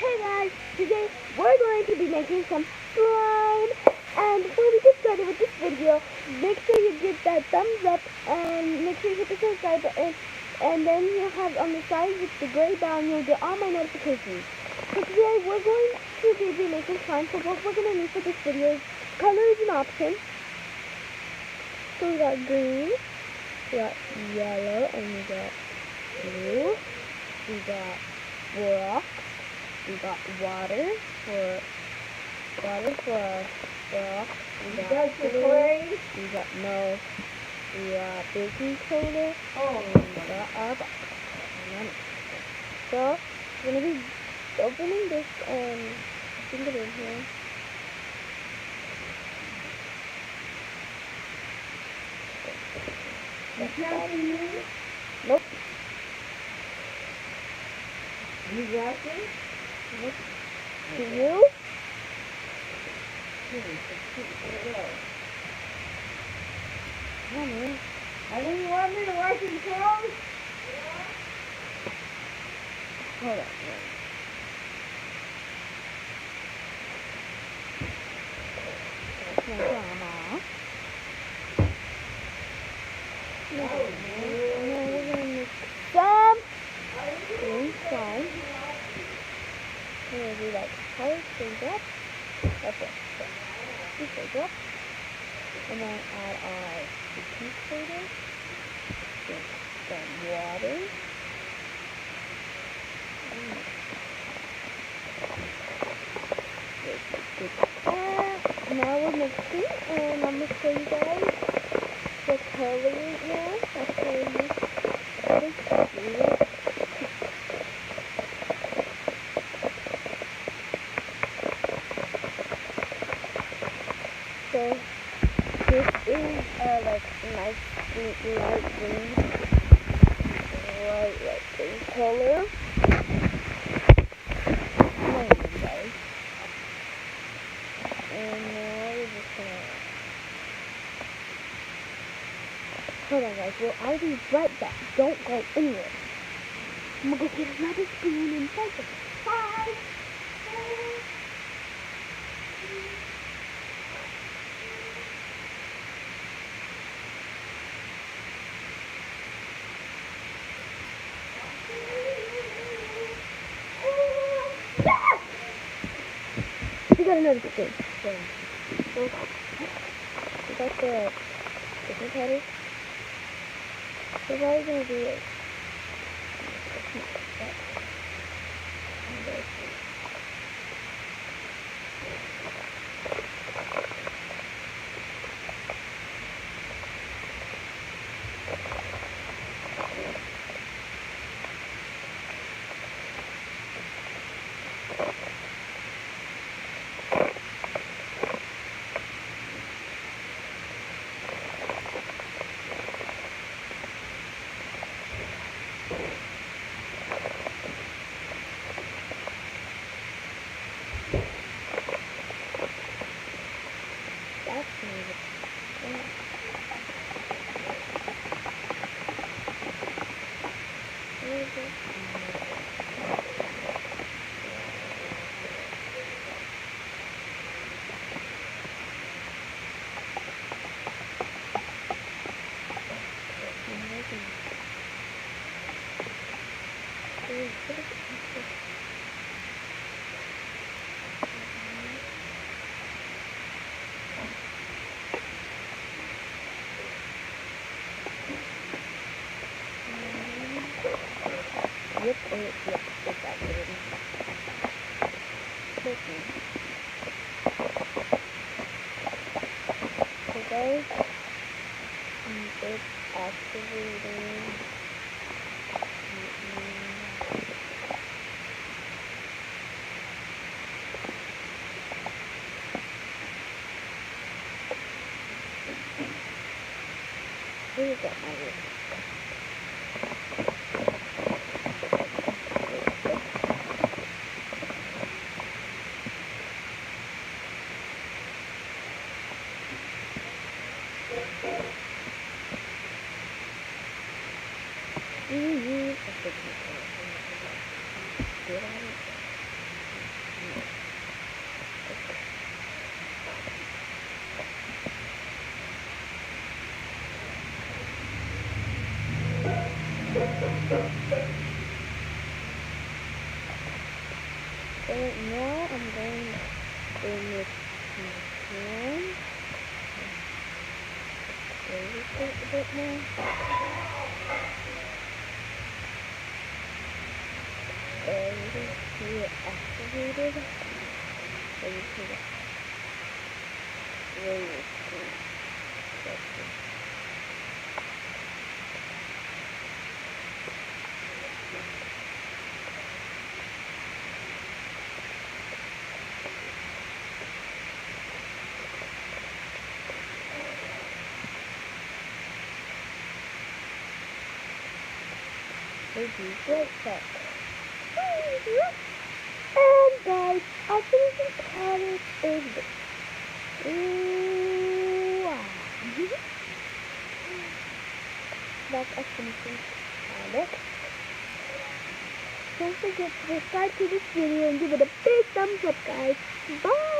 Hey guys, today we're going to be making some slime. And before we get started with this video, make sure you give that thumbs up and make sure you hit the subscribe button. And then you'll have on the side with the gray bell and you'll get all my notifications. So today we're going to be making slime. So what we're going to need for this video is color is an option. So we got green, we got yellow, and we got blue. We got rocks. We got water for rock. We got clay. We got We got baking soda. And we got our box. So we're gonna be opening this and putting it in here. Nope. You watching? Nope. Do you? I think you want me to wash your clothes? Hold on. That's my grandma. Now we're gonna mix some green slime. We're gonna do like color things up. That's it. Two things up. And then add our baking soda. Some water. Now we're mixing, and I'm gonna show you guys the color now. After we mix it. So this is like nice light green color. Guys. And now we're just gonna hold on, guys. Well, I'll be right back. Don't go anywhere. I'm gonna go get another spoon and take it. Bye. You got another spoon. So, you got the cookie cutter. So what are you gonna do is So now I'm going to mix my hand. A bit more. And see it activated. So you can really see. They do great stuff. And guys, our finishing product is this. Wow. That's a finishing product. Don't forget to subscribe to this video and give it a big thumbs up, guys. Bye.